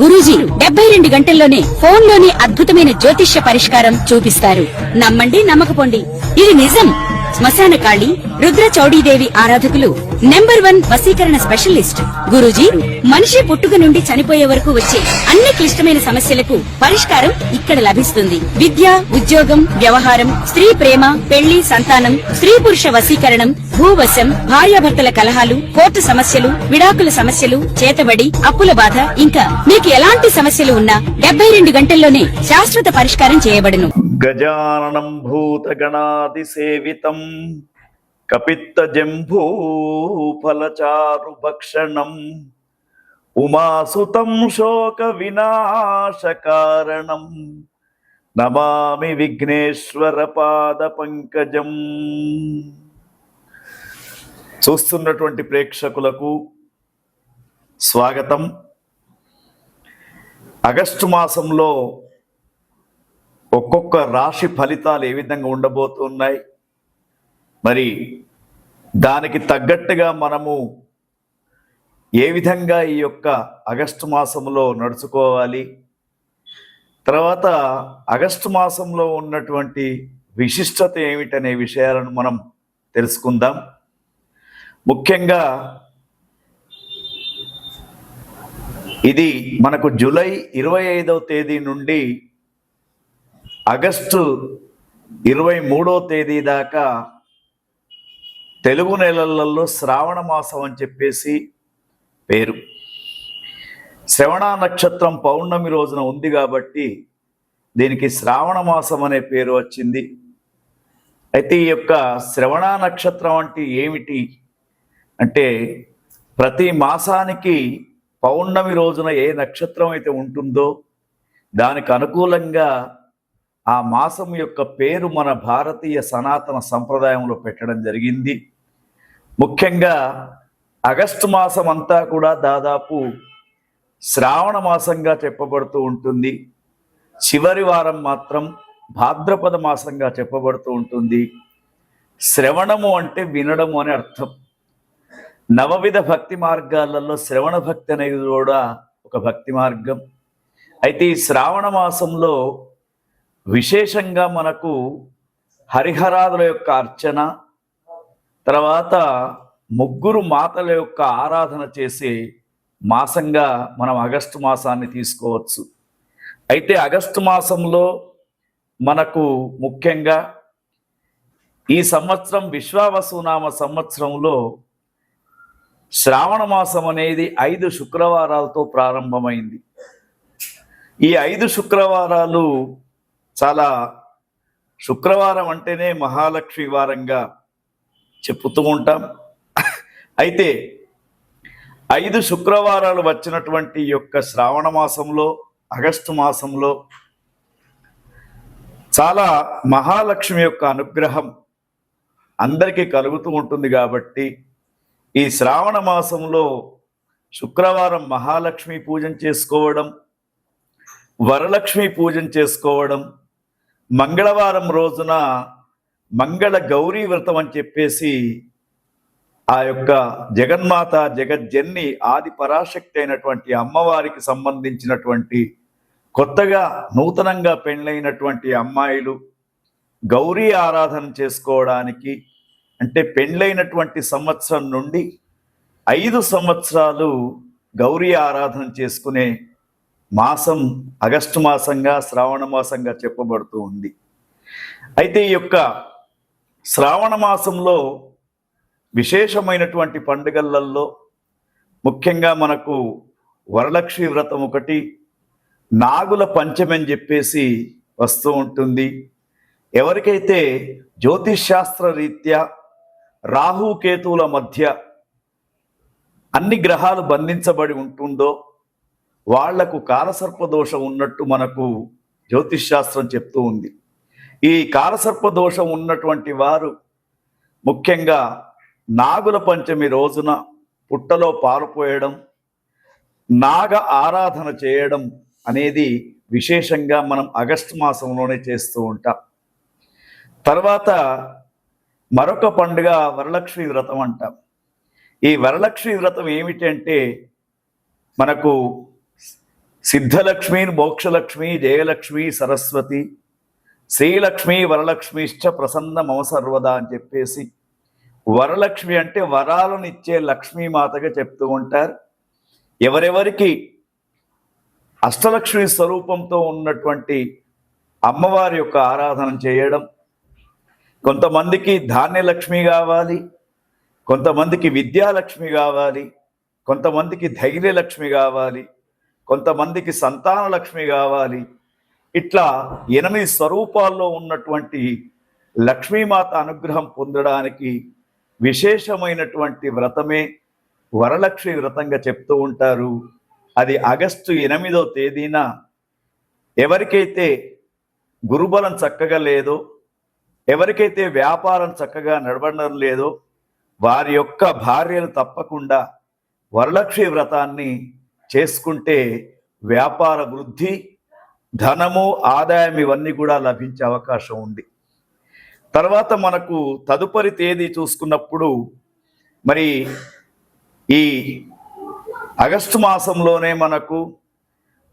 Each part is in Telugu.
గురూజీ 72 గంటల్లోనే ఫోన్ లోని అద్భుతమైన జ్యోతిష్య పరిష్కారం చూపిస్తారు. నమ్మండి, నమ్మకపోండి, ఇది నిజం. శ్మశాన కాళి రుద్ర చౌడీదేవి ఆరాధకులు నంబర్ 1 వశీకరణ స్పెషలిస్ట్. గురూజీ మనిషి పుట్టుక నుండి చనిపోయే వరకు వచ్చే అన్ని క్లిష్టమైన సమస్యలకు పరిష్కారం ఇక్కడ లభిస్తుంది. విద్య, ఉద్యోగం, వ్యవహారం, స్త్రీ ప్రేమ, పెళ్లి, సంతానం, స్త్రీ పురుష వశీకరణం, భూవశం, భార్యాభర్తల కలహాలు, కోర్టు సమస్యలు, విడాకుల సమస్యలు, చేతబడి, అప్పుల బాధ, ఇంకా మీకు ఎలాంటి సమస్యలు ఉన్నా 72 గంటల్లోనే శాశ్వత పరిష్కారం చేయబడును. గజాననం భూతగణాది సేవితం కపిత్త జంభూ ఫలచారు భక్షణం ఉమాసుతం శోక వినాశకారణం నమామి విఘ్నేశ్వర పాద పంకజం. చూస్తున్నటువంటి ప్రేక్షకులకు స్వాగతం. ఆగస్టు మాసంలో ఒక్కొక్క రాశి ఫలితాలు ఏ విధంగా ఉండబోతున్నాయి, మరి దానికి తగ్గట్టుగా మనము ఏ విధంగా ఈ యొక్క ఆగస్టు మాసంలో నడుచుకోవాలి, తర్వాత ఆగస్టు మాసంలో ఉన్నటువంటి విశిష్టత ఏమిటనే విషయాలను మనం తెలుసుకుందాం. ముఖ్యంగా ఇది మనకు జూలై 25వ తేదీ నుండి ఆగస్టు 23వ తేదీ దాకా తెలుగు నెలలలో శ్రావణ మాసం అని చెప్పేసి పేరు. శ్రవణ నక్షత్రం పౌర్ణమి రోజున ఉంది కాబట్టి దీనికి శ్రావణ మాసం అనే పేరు వచ్చింది. అయితే ఈ యొక్క శ్రవణ నక్షత్రం అంటే ఏమిటి అంటే, ప్రతి మాసానికి పౌర్ణమి రోజున ఏ నక్షత్రం అయితే ఉంటుందో దానికి అనుకూలంగా ఆ మాసం యొక్క పేరు మన భారతీయ సనాతన సంప్రదాయంలో పెట్టడం జరిగింది. ముఖ్యంగా ఆగస్టు మాసం అంతా కూడా దాదాపు శ్రావణ మాసంగా చెప్పబడుతూ ఉంటుంది. చివరి వారం మాత్రం భాద్రపద మాసంగా చెప్పబడుతూ ఉంటుంది. శ్రవణము అంటే వినడము అని అర్థం. నవవిధ భక్తి మార్గాలలో శ్రవణ భక్తి అనేది కూడా ఒక భక్తి మార్గం. అయితే ఈ శ్రావణ మాసంలో విశేషంగా మనకు హరిహరాదుల యొక్క అర్చన, తర్వాత ముగ్గురు మాతల యొక్క ఆరాధన చేసే మాసంగా మనం ఆగస్టు మాసాన్ని తీసుకోవచ్చు. అయితే ఆగస్టు మాసంలో మనకు ముఖ్యంగా ఈ సంవత్సరం విశ్వావసునామ సంవత్సరంలో శ్రావణ మాసం అనేది 5 శుక్రవారాలతో ప్రారంభమైంది. ఈ 5 శుక్రవారాలు చాలా, శుక్రవారం అంటేనే మహాలక్ష్మి వారంగా చెప్పుతూ ఉంటాం. అయితే 5 శుక్రవారాలు వచ్చినటువంటి యొక్క శ్రావణ మాసంలో, ఆగస్టు మాసంలో చాలా మహాలక్ష్మి యొక్క అనుగ్రహం అందరికీ కలుగుతూ ఉంటుంది. కాబట్టి ఈ శ్రావణ మాసంలో శుక్రవారం మహాలక్ష్మి పూజన చేసుకోవడం, వరలక్ష్మి పూజన చేసుకోవడం, మంగళవారం రోజున మంగళ గౌరీ వ్రతం అని చెప్పేసి ఆ యొక్క జగన్మాత జగజ్జన్ని ఆది పరాశక్తి అయినటువంటి అమ్మవారికి సంబంధించినటువంటి కొత్తగా నూతనంగా పెళ్ళైనటువంటి అమ్మాయిలు గౌరీ ఆరాధన చేసుకోవడానికి, అంటే పెళ్ళైనటువంటి సంవత్సరం నుండి 5 సంవత్సరాలు గౌరీ ఆరాధన చేసుకునే మాసం ఆగస్టు మాసంగా, శ్రావణ మాసంగా చెప్పబడుతూ ఉంది. అయితే ఈ యొక్క శ్రావణ మాసంలో విశేషమైనటువంటి పండుగలలో ముఖ్యంగా మనకు వరలక్ష్మి వ్రతం ఒకటి, నాగుల పంచమి అని చెప్పేసి వస్తూ ఉంటుంది. ఎవరికైతే జ్యోతిషాస్త్ర రీత్యా రాహుకేతువుల మధ్య అన్ని గ్రహాలు బంధించబడి ఉంటుందో వాళ్లకు కాలసర్ప దోషం ఉన్నట్టు మనకు జ్యోతిషాస్త్రం చెప్తూ ఉంది. ఈ కాలసర్ప దోషం ఉన్నటువంటి వారు ముఖ్యంగా నాగుల పంచమి రోజున పుట్టలో పాలు పోయడం, నాగ ఆరాధన చేయడం అనేది విశేషంగా మనం ఆగస్టు మాసంలోనే చేస్తూ ఉంటాం. తర్వాత మరొక పండుగ వరలక్ష్మి వ్రతం అంటాం. ఈ వరలక్ష్మి వ్రతం ఏమిటంటే, మనకు సిద్ధలక్ష్మి, మోక్షలక్ష్మి, జయలక్ష్మి, సరస్వతి, శ్రీలక్ష్మి, వరలక్ష్మిశ్చ ప్రసన్న మమ సర్వదా అని చెప్పేసి వరలక్ష్మి అంటే వరాలను ఇచ్చే లక్ష్మీమాతగా చెప్తూ ఉంటారు. ఎవరెవరికి అష్టలక్ష్మి స్వరూపంతో ఉన్నటువంటి అమ్మవారి యొక్క ఆరాధన చేయడం, కొంతమందికి ధాన్యలక్ష్మి కావాలి, కొంతమందికి విద్యాలక్ష్మి కావాలి, కొంతమందికి ధైర్యలక్ష్మి కావాలి, కొంతమందికి సంతాన లక్ష్మి కావాలి. ఇట్లా 8 స్వరూపాల్లో ఉన్నటువంటి లక్ష్మీమాత అనుగ్రహం పొందడానికి విశేషమైనటువంటి వ్రతమే వరలక్ష్మి వ్రతంగా చెప్తూ ఉంటారు. అది ఆగస్టు 8వ తేదీన ఎవరికైతే గురుబలం చక్కగా లేదో, ఎవరికైతే వ్యాపారం చక్కగా నడవడం లేదో వారి యొక్క భార్యలు తప్పకుండా వరలక్ష్మి వ్రతాన్ని చేసుకుంటే వ్యాపార వృద్ధి, ధనము, ఆదాయం ఇవన్నీ కూడా లభించే అవకాశం ఉంది. తర్వాత మనకు తదుపరి తేదీ చూసుకున్నప్పుడు మరి ఈ ఆగస్టు మాసంలోనే మనకు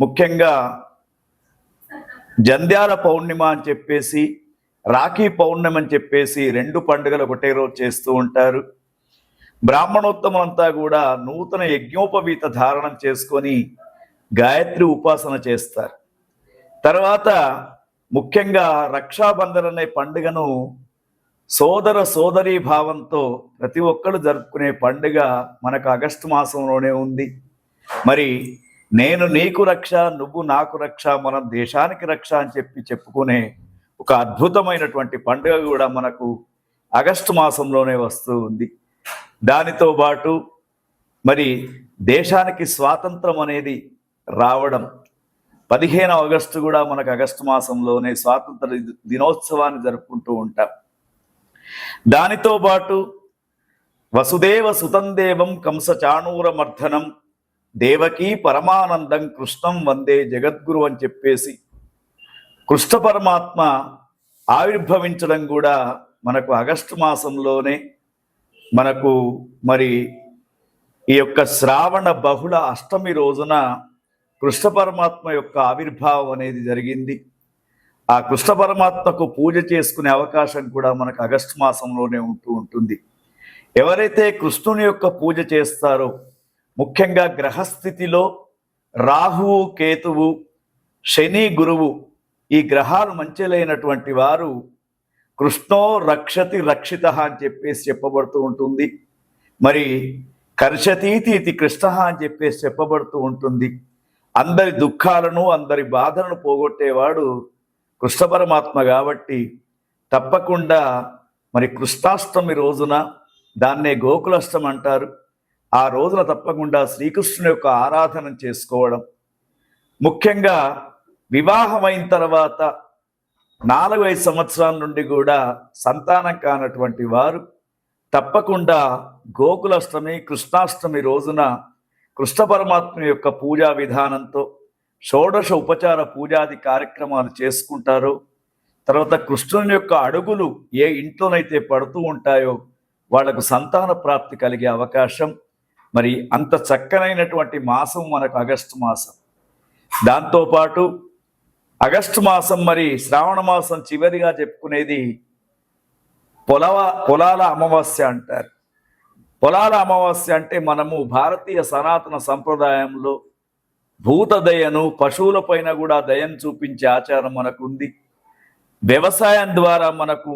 ముఖ్యంగా జంధ్యాల పౌర్ణిమ అని చెప్పేసి, రాఖీ పౌర్ణమి అని చెప్పేసి 2 పండుగలు ఒకటే రోజు చేస్తూ ఉంటారు. బ్రాహ్మణోత్తములంతా కూడా నూతన యజ్ఞోపవీత ధారణం చేసుకొని గాయత్రి ఉపాసన చేస్తారు. తర్వాత ముఖ్యంగా రక్షాబంధన్ అనే పండుగను సోదర సోదరీ భావంతో ప్రతి ఒక్కరు జరుపుకునే పండుగ మనకు ఆగస్టు మాసంలోనే ఉంది. మరి నేను నీకు రక్ష, నువ్వు నాకు రక్ష, మనం దేశానికి రక్ష అని చెప్పుకునే ఒక అద్భుతమైనటువంటి పండుగ కూడా మనకు ఆగస్టు మాసంలోనే వస్తూ ఉంది. దానితో పాటు మరి దేశానికి స్వాతంత్రం అనేది రావడం 15 ఆగస్టు కూడా మనకు ఆగస్టు మాసంలోనే స్వాతంత్ర దినోత్సవాన్ని జరుపుకుంటూ ఉంటాం. దానితో పాటు వసుదేవ సుతం దేవం కంస చాణూర మర్దనం దేవకీ పరమానందం కృష్ణం వందే జగద్గురు అని చెప్పేసి కృష్ణ పరమాత్మ ఆవిర్భవించడం కూడా మనకు ఆగస్టు మాసంలోనే మనకు మరి ఈ యొక్క శ్రావణ బహుళ అష్టమి రోజున కృష్ణ పరమాత్మ యొక్క ఆవిర్భావం అనేది జరిగింది. ఆ కృష్ణ పరమాత్మకు పూజ చేసుకునే అవకాశం కూడా మనకు ఆగస్టు మాసంలోనే ఉంటుంది. ఎవరైతే కృష్ణుని యొక్క పూజ చేస్తారో, ముఖ్యంగా గ్రహస్థితిలో రాహువు, కేతువు, శని, గురువు ఈ గ్రహాలు మంచిలైనటువంటి వారు కృష్ణో రక్షతి రక్షిత అని చెప్పేసి చెప్పబడుతూ ఉంటుంది. మరి కర్షతీతి ఇది కృష్ణ అని చెప్పేసి చెప్పబడుతూ ఉంటుంది. అందరి దుఃఖాలను, అందరి బాధలను పోగొట్టేవాడు కృష్ణ పరమాత్మ కాబట్టి తప్పకుండా మరి కృష్ణాష్టమి రోజున, దాన్నే గోకులాష్టమి అంటారు, ఆ రోజున తప్పకుండా శ్రీకృష్ణుని యొక్క ఆరాధన చేసుకోవడం. ముఖ్యంగా వివాహమైన తర్వాత 4-5 సంవత్సరాల నుండి కూడా సంతానం కానటువంటి వారు తప్పకుండా గోకులాష్టమి, కృష్ణాష్టమి రోజున కృష్ణ పరమాత్మ యొక్క పూజా విధానంతో షోడశ ఉపచార పూజాది కార్యక్రమాలు చేసుకుంటారో, తర్వాత కృష్ణుని యొక్క అడుగులు ఏ ఇంట్లోనైతే పడుతూ ఉంటాయో వాళ్లకు సంతాన ప్రాప్తి కలిగే అవకాశం. మరి అంత చక్కనైనటువంటి మాసం మనకు ఆగస్టు మాసం. దాంతోపాటు ఆగస్టు మాసం మరి శ్రావణ మాసం చివరిగా చెప్పుకునేది పొలాల అమావాస్య అంటారు. పొలాల అమావాస్య అంటే మనము భారతీయ సనాతన సంప్రదాయంలో భూత దయను, పశువుల పైన కూడా దయను చూపించే ఆచారం మనకుంది. వ్యవసాయం ద్వారా మనకు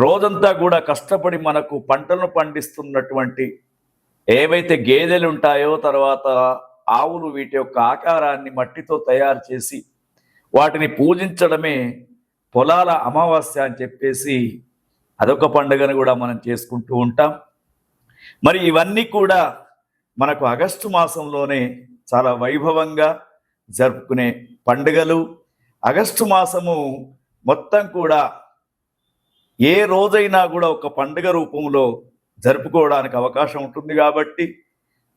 రోజంతా కూడా కష్టపడి మనకు పంటలను పండిస్తున్నటువంటి ఏవైతే గేదెలు ఉంటాయో, తర్వాత ఆవులు, వీటి యొక్క ఆకారాన్ని మట్టితో తయారు చేసి వాటిని పూజించడమే పొలాల అమావాస్య అని చెప్పేసి అదొక పండుగను కూడా మనం చేసుకుంటూ ఉంటాం. మరి ఇవన్నీ కూడా మనకు ఆగస్టు మాసంలోనే చాలా వైభవంగా జరుపుకునే పండుగలు. ఆగస్టు మాసము మొత్తం కూడా ఏ రోజైనా కూడా ఒక పండుగ రూపంలో జరుపుకోవడానికి అవకాశం ఉంటుంది. కాబట్టి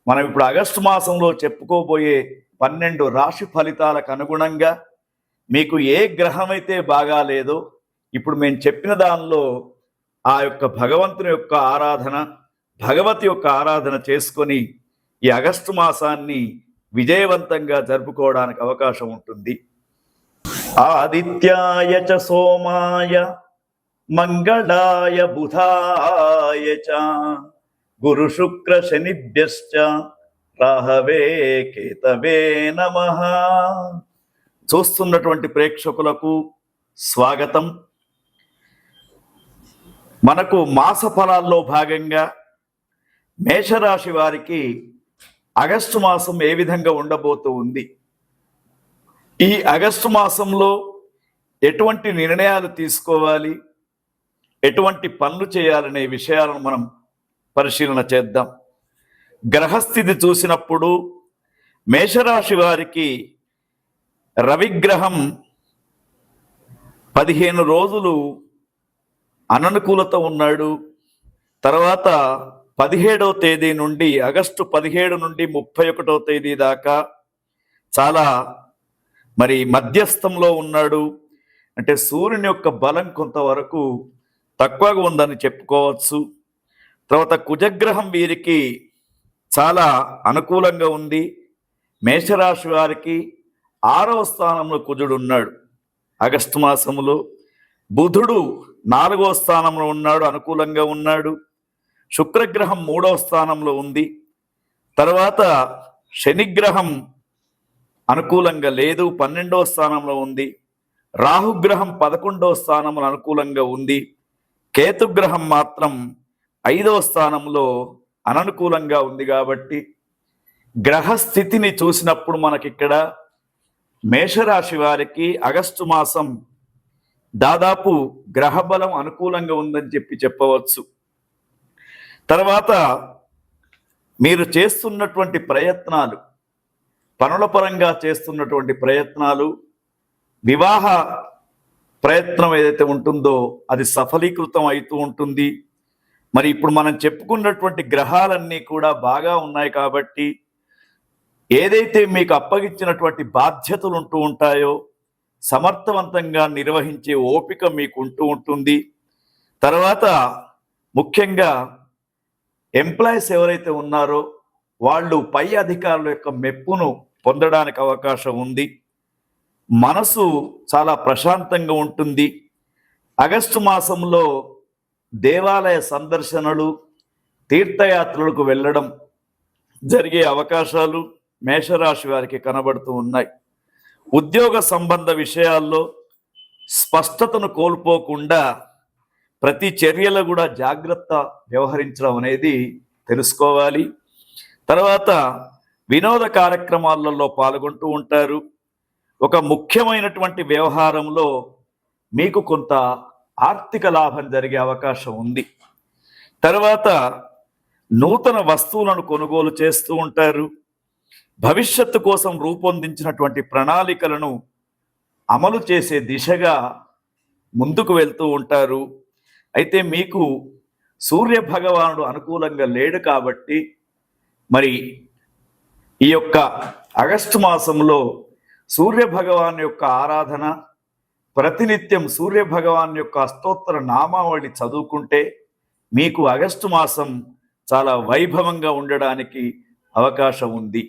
మనం ఇప్పుడు ఆగస్టు మాసంలో చెప్పుకోబోయే 12 రాశి ఫలితాలకు అనుగుణంగా మీకు ఏ గ్రహం అయితే బాగా లేదో ఇప్పుడు మేము చెప్పిన దానిలో ఆ యొక్క భగవంతుని యొక్క ఆరాధన, భగవతి యొక్క ఆరాధన చేసుకొని ఈ ఆగస్టు మాసాన్ని విజయవంతంగా జరుపుకోవడానికి అవకాశం ఉంటుంది. ఆదిత్యాయ చ సోమాయ మంగళాయ బుధాయ చ గురు శుక్ర శనిభ్యశ్చ రాహవే కేతవే నమః. చూస్తున్నటువంటి ప్రేక్షకులకు స్వాగతం. మనకు మాస ఫలాల్లో భాగంగా మేషరాశి వారికి ఆగస్టు మాసం ఏ విధంగా ఉండబోతూ ఉంది, ఈ ఆగస్టు మాసంలో ఎటువంటి నిర్ణయాలు తీసుకోవాలి, ఎటువంటి పనులు చేయాలనే విషయాలను మనం పరిశీలన చేద్దాం. గ్రహస్థితి చూసినప్పుడు మేషరాశి వారికి రవిగ్రహం 15 రోజులు అననుకూలత ఉన్నాడు. తర్వాత 17వ తేదీ నుండి ఆగస్టు 17 నుండి 31వ తేదీ దాకా చాలా మధ్యస్థంలో ఉన్నాడు. అంటే సూర్యుని యొక్క బలం కొంతవరకు తక్కువగా ఉందని చెప్పుకోవచ్చు. తర్వాత కుజగ్రహం వీరికి చాలా అనుకూలంగా ఉంది. మేషరాశి వారికి 6వ స్థానంలో కుజుడు ఉన్నాడు ఆగస్టు మాసంలో. బుధుడు 4వ స్థానంలో ఉన్నాడు, అనుకూలంగా ఉన్నాడు. శుక్రగ్రహం 3వ స్థానంలో ఉంది. తర్వాత శనిగ్రహం అనుకూలంగా లేదు, 12వ స్థానంలో ఉంది. రాహుగ్రహం 11వ స్థానంలో అనుకూలంగా ఉంది. కేతుగ్రహం మాత్రం 5వ స్థానంలో అననుకూలంగా ఉంది. కాబట్టి గ్రహస్థితిని చూసినప్పుడు మనకిక్కడ మేషరాశి వారికి ఆగస్టు మాసం దాదాపు గ్రహబలం అనుకూలంగా ఉందని చెప్పవచ్చు. తర్వాత మీరు చేస్తున్నటువంటి ప్రయత్నాలు, పనుల పరంగా చేస్తున్నటువంటి ప్రయత్నాలు, వివాహ ప్రయత్నం ఏదైతే ఉంటుందో అది సఫలీకృతం అవుతూ ఉంటుంది. ఇప్పుడు మనం చెప్పుకున్నటువంటి గ్రహాలన్నీ కూడా బాగా ఉన్నాయి కాబట్టి ఏదైతే మీకు అప్పగించినటువంటి బాధ్యతలు ఉంటూ ఉంటాయో సమర్థవంతంగా నిర్వహించే ఓపిక మీకు ఉంటూ ఉంటుంది. తర్వాత ముఖ్యంగా ఎంప్లాయీస్ ఎవరైతే ఉన్నారో వాళ్ళు పై అధికారుల యొక్క మెప్పును పొందడానికి అవకాశం ఉంది. మనసు చాలా ప్రశాంతంగా ఉంటుంది. ఆగస్టు మాసంలో దేవాలయ సందర్శనలు, తీర్థయాత్రలకు వెళ్ళడం జరిగే అవకాశాలు మేషరాశి వారికి కనబడుతూ ఉన్నాయి. ఉద్యోగ సంబంధ విషయాల్లో స్పష్టతను కోల్పోకుండా ప్రతి చర్యలో కూడా జాగ్రత్త వ్యవహరించడం అనేది తెలుసుకోవాలి. తర్వాత వినోద కార్యక్రమాలలో పాల్గొంటూ ఉంటారు. ఒక ముఖ్యమైనటువంటి వ్యవహారంలో మీకు కొంత ఆర్థిక లాభం జరిగే అవకాశం ఉంది. తర్వాత నూతన వస్తువులను కొనుగోలు చేస్తూ ఉంటారు. భవిష్యత్తు కోసం రూపొందించినటువంటి ప్రణాళికలను అమలు చేసే దిశగా ముందుకు వెళ్తూ ఉంటారు. అయితే మీకు సూర్య భగవానుడు అనుకూలంగా లేడు కాబట్టి ఈ యొక్క ఆగస్టు మాసంలో సూర్య భగవాన్ యొక్క ఆరాధన, ప్రతినిత్యం సూర్య భగవాన్ యొక్క అష్టోత్తర నామావళి చదువుకుంటే మీకు ఆగస్టు మాసం చాలా వైభవంగా ఉండడానికి అవకాశం ఉంది.